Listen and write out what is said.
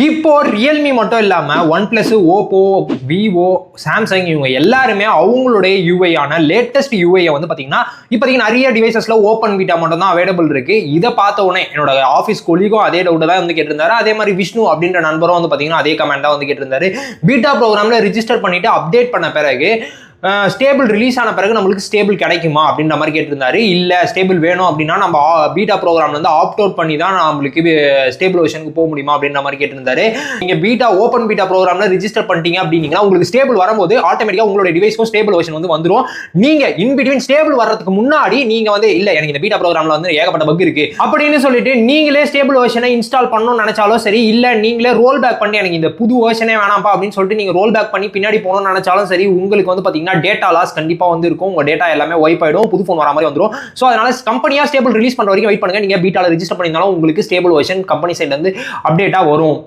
இப்போ ரியல்மி மட்டும் இல்லாமல் OnePlus, ஓப்போ, விவோ, சாம்சங் இவங்க எல்லாருமே அவங்களுடைய யூஐயான லேட்டஸ்ட் யூஐயை வந்து பார்த்தீங்கன்னா இப்போதைக்கு நிறைய டிவைசஸ்ல ஓப்பன் பீட்டா மட்டும் தான் அவைலபிள் இருக்கு. இதை பார்த்த உடனே என்னோட ஆஃபீஸ் கொலிகும் அதே டவுட் தான் வந்து கேட்டிருந்தாரு. அதே மாதிரி விஷ்ணு அப்படின்ற நண்பரும் வந்து பார்த்தீங்கன்னா அதே கமெண்ட் தான் வந்து கேட்டிருந்தாரு. பீட்டா ப்ரோக்ராம்ல ரிஜிஸ்டர் பண்ணிட்டு அப்டேட் பண்ண பிறகு ஸ்டேபிள் ரிலீஸ் ஆன பிறகு நம்மளுக்கு ஸ்டேபிள் கிடைக்குமா அப்படின்ற மாதிரி கேட்டிருந்தாரு. இல்லை ஸ்டேபிள் வேணும் அப்படின்னா நம்ம பீட்டா ப்ரோக்ராம்ல வந்து ஆப்ட் அவுட் பண்ணி தான் நம்மளுக்கு ஸ்டேபிள் வெர்ஷனுக்கு போக முடியுமா அப்படின்ற மாதிரி கேட்டிருந்தாரு. நீங்க ஓப்பன் பீட்டா ப்ரோக்ராம்ல ரிஜிஸ்டர் பண்ணிட்டீங்க அப்படின்னா உங்களுக்கு ஸ்டேபிள் வரும்போது ஆட்டோமேட்டிக்கா உங்களுடைய டிவைஸ்க்கும் ஸ்டேபிள் வெர்ஷன் வந்து வந்துடும். நீங்க இன் பிட்வீன் ஸ்டேபிள் வர்றதுக்கு முன்னாடி நீங்க வந்து இல்ல எனக்கு இந்த பீட்டா ப்ரோக்ராம்ல வந்து ஏகப்பட்ட பக் இருக்கு அப்படின்னு சொல்லிட்டு நீங்களே ஸ்டேபிள் வெர்ஷனை இன்ஸ்டால் பண்ணணும்னு நினைச்சாலும் சரி, இல்ல நீங்களே ரோல் பேக் பண்ணி எனக்கு இந்த புது வெர்ஷனே வேணாம்ப்பா அப்படின்னு சொல்லிட்டு நீங்க ரோல் பேக் பண்ணி பின்னாடி போகணும்னு நினைச்சாலும் சரி, உங்களுக்கு வந்து பாத்தீங்கன்னா டேட்டா லாஸ் கண்டிப்பா வந்து இருக்கும். உங்க டேட்டா எல்லாமே வைப் ஆயிடும், புது போன் வர மாதிரி வந்துரும். சோ அதனால கம்பெனியா ஸ்டேபிள் ரிலீஸ் பண்ற வரைக்கும் வெயிட் பண்ணுங்க. நீங்க பீட்டால ரிஜிஸ்டர் பண்ணிருந்தாலும் உங்களுக்கு ஸ்டேபிள் வெர்ஷன் கம்பெனி சைடுல இருந்து அப்டேட்டா வரும்.